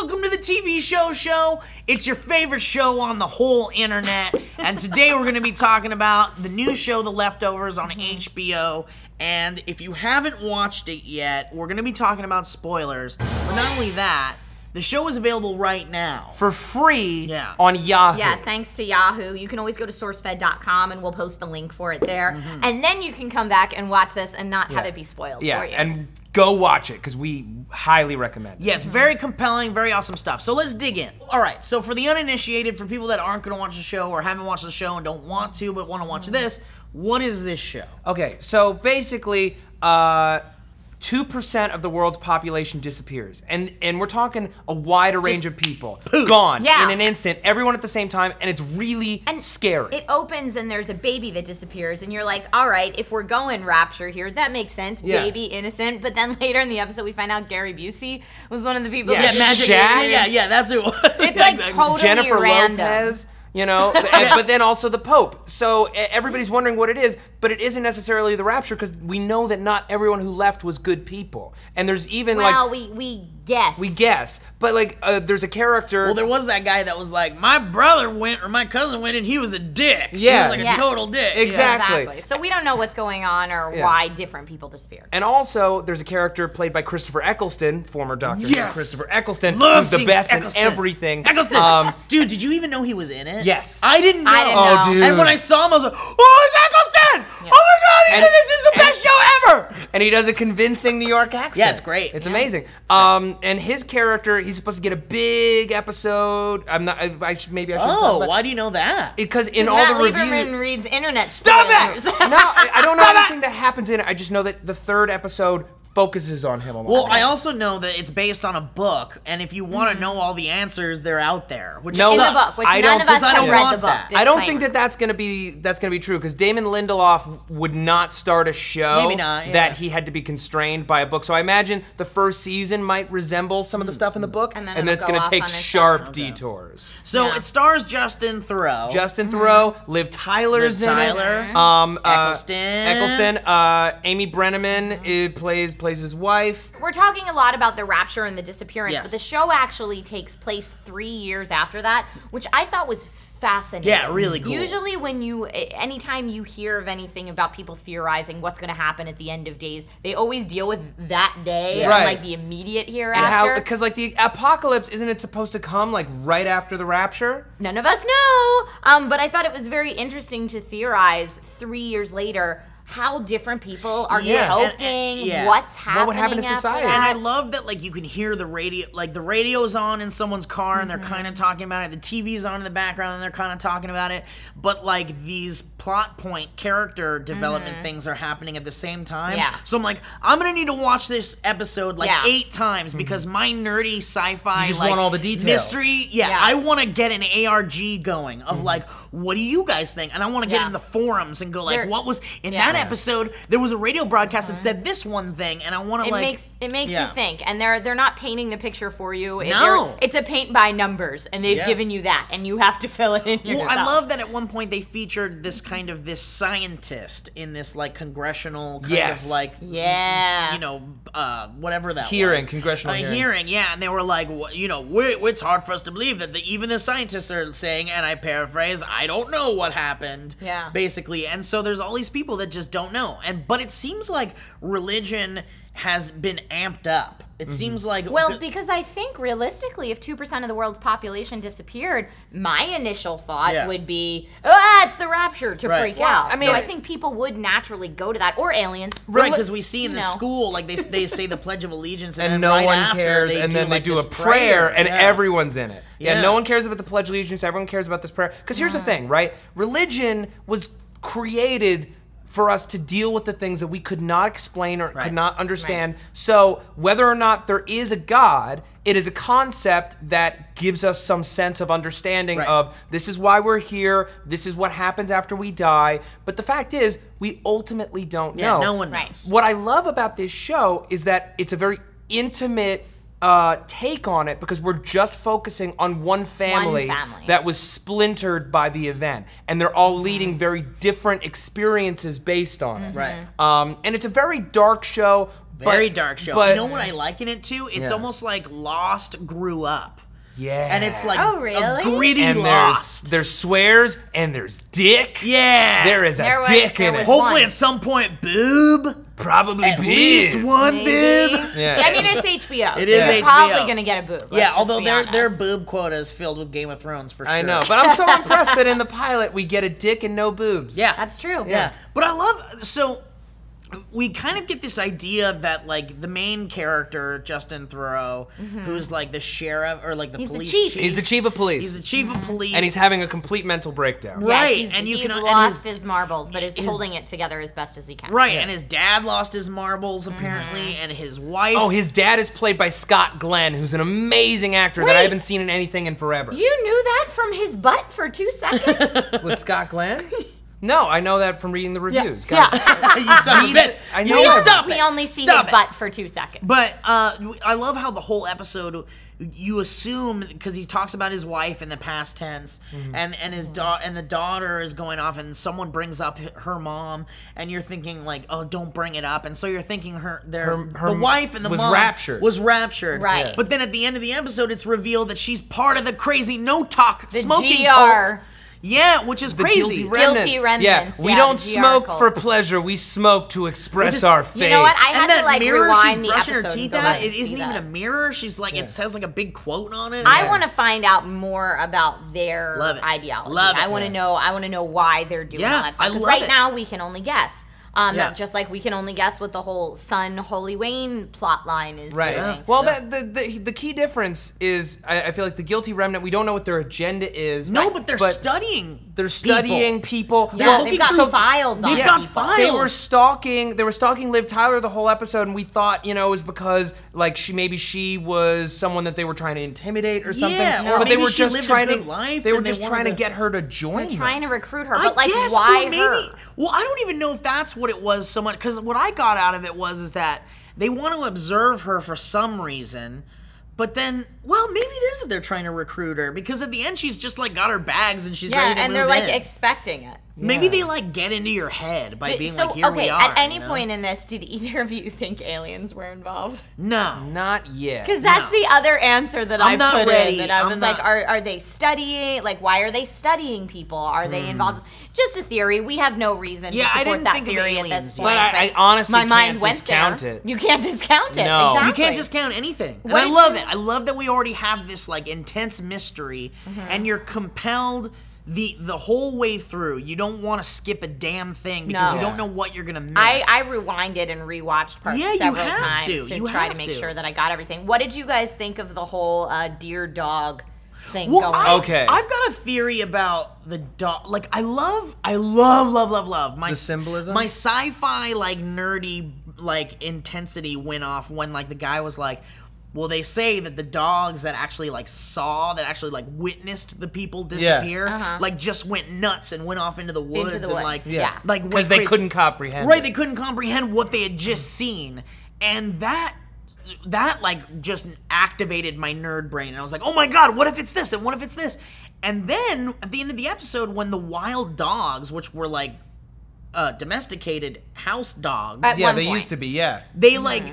welcome to the TV show. It's your favorite show on the whole internet. And today we're going to be talking about the new show, The Leftovers, on HBO. And if you haven't watched it yet, we're going to be talking about spoilers. But not only that, the show is available right now. For free on Yahoo. Yeah, thanks to Yahoo. You can always go to SourceFed.com and we'll post the link for it there. And then you can come back and watch this and not have it be spoiled for you. And go watch it, because we highly recommend it. Yes, very compelling, very awesome stuff. So let's dig in. All right, so for the uninitiated, for people that aren't going to watch the show or haven't watched the show and don't want to but want to watch this, what is this show? Okay, so basically, 2% of the world's population disappears. And we're talking a wider range of people. Gone in an instant, everyone at the same time, and it's really scary. It opens and there's a baby that disappears, and you're like, all right, if we're going rapture here, that makes sense. Baby, innocent. But then later in the episode, we find out Gary Busey was one of the people that Yeah, that's who it was. It's like totally Jennifer random. Lopez. You know, but then also the Pope. So everybody's wondering what it is, but it isn't necessarily the rapture, because we know that not everyone who left was good people. And there's even we guess. We guess. But like, there's a character. Well, there was that guy that was like, my brother went, or my cousin went, and he was a dick. Yeah. He was like a total dick. Exactly. So we don't know what's going on or why different people disappear. And also, there's a character played by Christopher Eccleston, former Doctor Christopher Eccleston, who's the best in everything. Eccleston! Dude, did you even know he was in it? Yes. I didn't know. Oh, dude. And when I saw him, I was like, oh, it's Eccleston! Oh my God, this is the best show ever! And he does a convincing New York accent. Yeah, it's great. It's amazing. And his character, he's supposed to get a big episode. Maybe I should talk about. Why do you know that? Because in all the reviews, Lieberman reads internet. Stop it! No, I don't know anything that happens in it. I just know that the third episode focuses on him a lot. Well, I also know that it's based on a book, and if you want to know all the answers, they're out there. Which in sucks. the book, which none of us have read the book. I don't think that's gonna be true, because Damon Lindelof would not start a show that he had to be constrained by a book. So I imagine the first season might resemble some of the stuff in the book, and then it's gonna take sharp detours. So it stars Justin Theroux. Justin Theroux, Liv Tyler's in it. Eccleston. Amy Brenneman plays his wife. We're talking a lot about the rapture and the disappearance, but the show actually takes place 3 years after that, which I thought was fascinating. Yeah, really cool. Usually anytime you hear of anything about people theorizing what's going to happen at the end of days, they always deal with that day and like the immediate hereafter. Because like the apocalypse, isn't it supposed to come like right after the rapture? None of us know. But I thought it was very interesting to theorize 3 years later how different people are coping, what's happening. What would happen to society? And I love that, like, you can hear the radio, like the radio's on in someone's car and they're kind of talking about it. The TV's on in the background and they're kind of talking about it. But like these plot point character development things are happening at the same time. Yeah. So I'm like, I'm gonna need to watch this episode like 8 times because my nerdy sci-fi you just want all the details. Mystery. I want to get an ARG going of like, what do you guys think? And I want to get in the forums and go like, what was in that episode? There was a radio broadcast that said this one thing, and I want to like. It makes you think, and they're not painting the picture for you. No, it's a paint by numbers, and they've given you that, and you have to fill it in yourself. Well, I love that at one point they featured this kind of this scientist in this like congressional kind of like you know whatever that was. Congressional hearing, and they were like, you know, it's hard for us to believe that even the scientists are saying, and I paraphrase, I don't know what happened, basically, and so there's all these people that just don't know, but it seems like religion has been amped up. It seems like... Well, because I think realistically, if 2% of the world's population disappeared, my initial thought would be, it's the rapture to freak out. I mean, so I think people would naturally go to that, or aliens. Right, because we see in the school, like they say the Pledge of Allegiance, and then no one after, cares, and then they do a prayer, and everyone's in it. Yeah, no one cares about the Pledge of Allegiance, everyone cares about this prayer. Because here's the thing, right? Religion was created for us to deal with the things that we could not explain or could not understand. So whether or not there is a God, it is a concept that gives us some sense of understanding of this is why we're here, this is what happens after we die. But the fact is, we ultimately don't know. No one knows. What I love about this show is that it's a very intimate take on it, because we're just focusing on one family that was splintered by the event, and they're all leading very different experiences based on it. Right. And it's a very dark show, Very dark show. But you know what I liken it to? It's almost like Lost grew up. Yeah. And it's like really? a gritty and Lost. There's swears and there's dick. Yeah. There is a dick in it. Hopefully at some point, boob. Probably at least one boob. Yeah. I mean, it's HBO. It is HBO. They're probably going to get a boob. Yeah, although their boob quota is filled with Game of Thrones for sure. I know, but I'm so impressed that in the pilot we get a dick and no boobs. Yeah. That's true. Yeah. But I love, so we kind of get this idea that like the main character, Justin Theroux, who's like the sheriff or like the police chief. He's the chief of police. He's the chief of police. And he's having a complete mental breakdown. Right. Yeah, and he's lost his marbles, but is holding it together as best as he can. Right. Yeah. And his dad lost his marbles apparently, and his wife. Oh, his dad is played by Scott Glenn, who's an amazing actor that I haven't seen in anything in forever. You knew that from his butt for 2 seconds? With Scott Glenn? No, I know that from reading the reviews. Yeah. You son of a bitch. I know we only see his butt for 2 seconds. But I love how the whole episode, you assume, because he talks about his wife in the past tense, and his and the daughter is going off, and someone brings up her mom, and you're thinking like, oh, don't bring it up, and so you're thinking the wife and the mom was raptured, right? But then at the end of the episode, it's revealed that she's part of the crazy no-talk smoking GR. cult. Yeah, which is crazy. Guilty remnants. Yeah, we don't smoke for pleasure. We smoke to express our faith. You know what? I had to like mirror rewind she's the brushing episode. Her teeth out. It isn't even a mirror. She's like, it says like a big quote on it. I want to find out more about their ideology. I want to know. I want to know why they're doing all that stuff. Because right now we can only guess. Just like we can only guess what the whole Son Holy Wayne plot line is doing. Yeah. Well, the key difference is I feel like the guilty remnant, we don't know what their agenda is. No, but they're studying. They're studying people. Yeah, they've got files on people. They were stalking Liv Tyler the whole episode, and we thought, it was because like she was someone that they were trying to intimidate or something. Yeah, but they were just trying to get her to join. They're trying to recruit her, but like why her? Well, I don't even know if that's what it was so much, because what I got out of it is that they want to observe her for some reason, but then, well, maybe it is that they're trying to recruit her, because at the end she's just like got her bags and she's ready to move in. And they're like expecting it. Maybe they like get into your head by being like, here we are. At any point in this, did either of you think aliens were involved? No. Not yet. Because that's the other answer that I put in. That I was like, are they studying? Like, why are they studying people? Are they involved? Just a theory. We have no reason to support that theory at this point. But I honestly can't discount it. You can't discount it. No. Exactly. You can't discount anything. And I love it. I love that we already have this like intense mystery, and you're compelled the whole way through. You don't want to skip a damn thing because you don't know what you're gonna miss. I rewinded and rewatched parts several times to try to make sure that I got everything. What did you guys think of the whole deer dog thing going on? I've got a theory about the dog. Like I love my the symbolism. My sci-fi like nerdy like intensity went off when like the guy was like, well, they say that the dogs that actually like witnessed the people disappear, like just went nuts and went off into the woods and like because they couldn't comprehend. Right, they couldn't comprehend what they had just seen, and that like just activated my nerd brain, and I was like, oh my god, what if it's this and what if it's this? And then at the end of the episode, when the wild dogs, which were like domesticated house dogs, they used to be, they like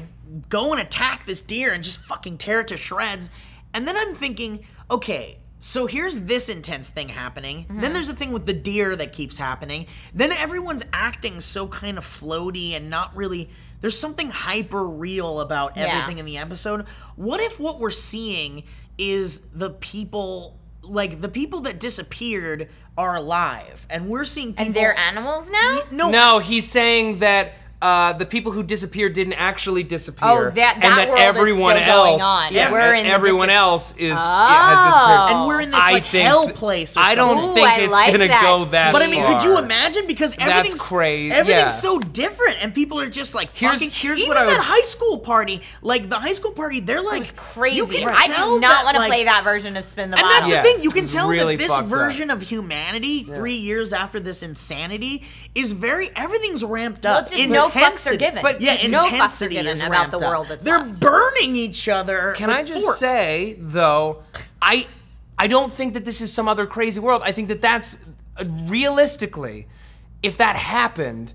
go and attack this deer and just fucking tear it to shreds. And then I'm thinking, okay, so here's this intense thing happening. Then there's a thing with the deer that keeps happening. Then everyone's acting so kind of floaty and not really, there's something hyper real about everything in the episode. What if what we're seeing is the people, like the people that disappeared are alive and we're seeing people. And they're animals now? No, he's saying that the people who disappeared didn't actually disappear. Oh, that and that world everyone is still else, going on. Yeah, we're in everyone else has disappeared. And we're in this like hell place. Or I don't think it's gonna go that But I mean, far. could you imagine? Because everything's that's crazy. Everything's so different, and people are just like here's even what that high school party, like the high school party, they're like it was crazy. You can I tell do not want to like, play that version of Spin the Bottle. And that's the thing. You can tell really that this version of humanity, 3 years after this insanity, is everything's ramped up. Well, it's just no fucks are given. But yeah, no fucks are intensity given is about the ramped up. world that's They're left. burning each other. Can with I just forks. say though, I don't think that this is some other crazy world. I think that that's realistically, if that happened,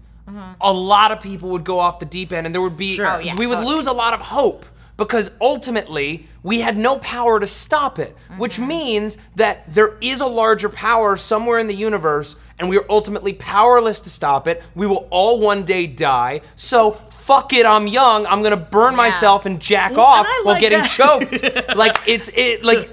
a lot of people would go off the deep end, and there would be we would lose a lot of hope. Because ultimately, we had no power to stop it, which means that there is a larger power somewhere in the universe, and we are ultimately powerless to stop it. We will all one day die, so fuck it, I'm young, I'm gonna burn myself and jack off while getting choked. Like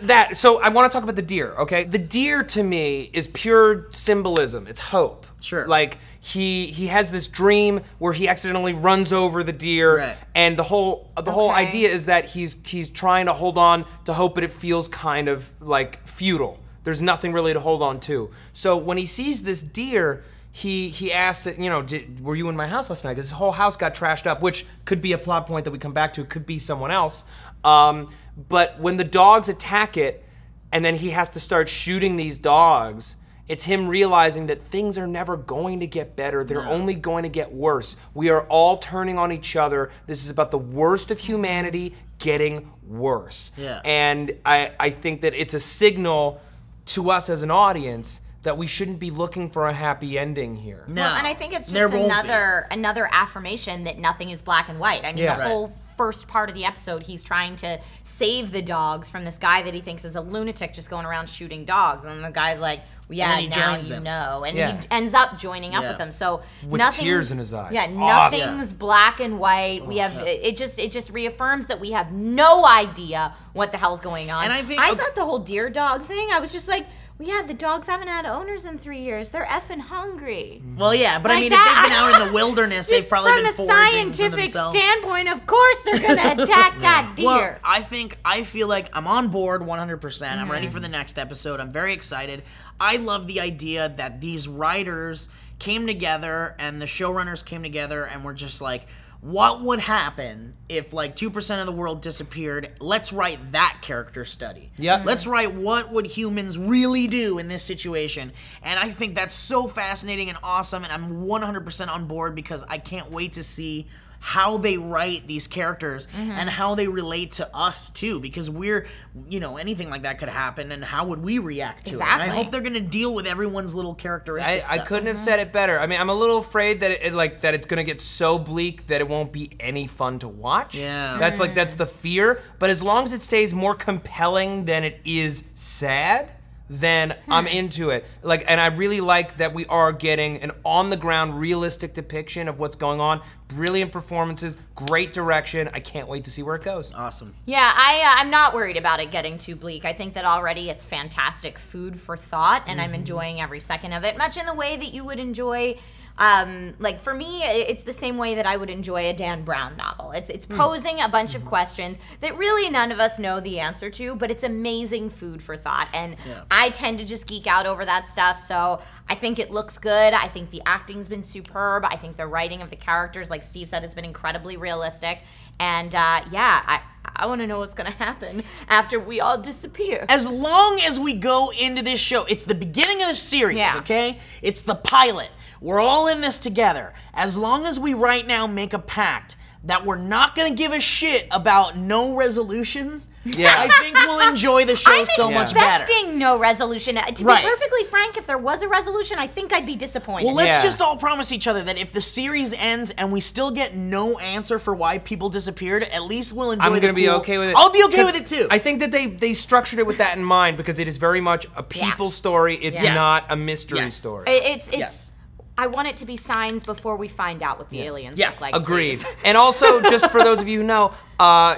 that. So I wanna talk about the deer, okay? The deer to me is pure symbolism, it's hope. Sure. Like he has this dream where he accidentally runs over the deer, and the whole idea is that he's trying to hold on to hope, but it feels kind of like futile. There's nothing really to hold on to. So when he sees this deer, he asks it, you know, were you in my house last night? Because his whole house got trashed up, which could be a plot point that we come back to. It could be someone else. But when the dogs attack it, and then he has to start shooting these dogs, it's him realizing that things are never going to get better. They're only going to get worse. We are all turning on each other. This is about the worst of humanity getting worse. Yeah. And I think that it's a signal to us as an audience that we shouldn't be looking for a happy ending here. No. Well, and I think it's just another affirmation that nothing is black and white. I mean, the whole first part of the episode, he's trying to save the dogs from this guy that he thinks is a lunatic just going around shooting dogs. And the guy's like, well, yeah, now you know. And he ends up joining up with them. So with tears in his eyes. Yeah, nothing's black and white. We have it just reaffirms that we have no idea what the hell's going on. And I thought the whole deer dog thing, I was just like, well, yeah, the dogs haven't had owners in 3 years. They're effing hungry. Well, yeah, but like I mean, if they've been out in the wilderness, they've probably been foraging for themselves. From a scientific standpoint, of course they're going to attack that deer. Well, I feel like I'm on board 100%. I'm ready for the next episode. I'm very excited. I love the idea that these writers came together and the showrunners came together and were just like, what would happen if like 2% of the world disappeared? Let's write that character study. Yep. Let's write what would humans really do in this situation. And I think that's so fascinating and awesome, and I'm 100% on board because I can't wait to see how they write these characters and how they relate to us too, because we're, you know, anything like that could happen, and how would we react to it? And I hope they're gonna deal with everyone's little characteristics. I couldn't have said it better. I mean, I'm a little afraid that it's gonna get so bleak that it won't be any fun to watch. Yeah. That's the fear. But as long as it stays more compelling than it is sad, then I'm into it. And I really like that we are getting an on-the-ground, realistic depiction of what's going on. Brilliant performances, great direction. I can't wait to see where it goes. Awesome. Yeah, I'm not worried about it getting too bleak. I think that already it's fantastic food for thought, and I'm enjoying every second of it, much in the way that you would enjoy. Like for me, it's the same way that I would enjoy a Dan Brown novel. It's posing a bunch of questions that really none of us know the answer to, but it's amazing food for thought. And I tend to just geek out over that stuff, so I think it looks good. I think the acting's been superb. I think the writing of the characters, like Steve said, has been incredibly realistic. And I want to know what's going to happen after we all disappear. As long as we go into this show, it's the beginning of the series, okay? It's the pilot. We're all in this together. As long as we right now make a pact that we're not going to give a shit about no resolution, I think we'll enjoy the show so much better. I'm expecting no resolution. To be perfectly frank, if there was a resolution, I think I'd be disappointed. Well, let's just all promise each other that if the series ends and we still get no answer for why people disappeared, at least we'll enjoy I'm going to be okay with it. I'll be okay with it too. I think that they structured it with that in mind, because it is very much a people story. It's not a mystery story. It's I want it to be signs before we find out what the aliens look like. Agreed. And also, just for those of you who know,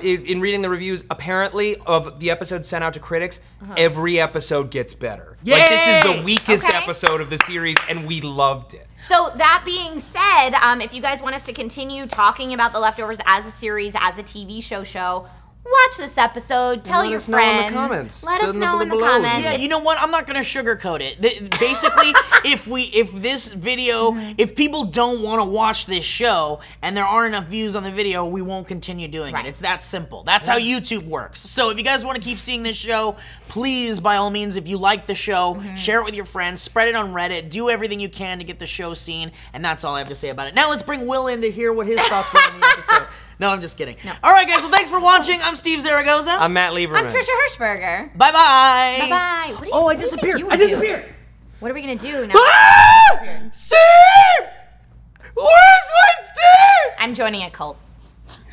in reading the reviews, apparently, of the episodes sent out to critics, every episode gets better. Yay! Like, this is the weakest episode of the series, and we loved it. So that being said, if you guys want us to continue talking about The Leftovers as a series, as a TV show, watch this episode, tell your friends. Let us know in the comments. Yeah, you know what? I'm not gonna sugarcoat it. Basically, if this video, if people don't want to watch this show and there aren't enough views on the video, we won't continue doing it. It's that simple. That's how YouTube works. So if you guys want to keep seeing this show, please, by all means, if you like the show, share it with your friends, spread it on Reddit, do everything you can to get the show seen, and that's all I have to say about it. Now let's bring Will in to hear what his thoughts were on the episode. No, I'm just kidding. No. All right, guys, well, thanks for watching. I'm Steve Zaragoza. I'm Matt Lieberman. I'm Trisha Hirschberger. Bye-bye. Bye-bye. I disappeared. I disappeared. What are we going to do now? Steve! Where's my Steve? I'm joining a cult.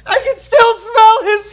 I can still smell his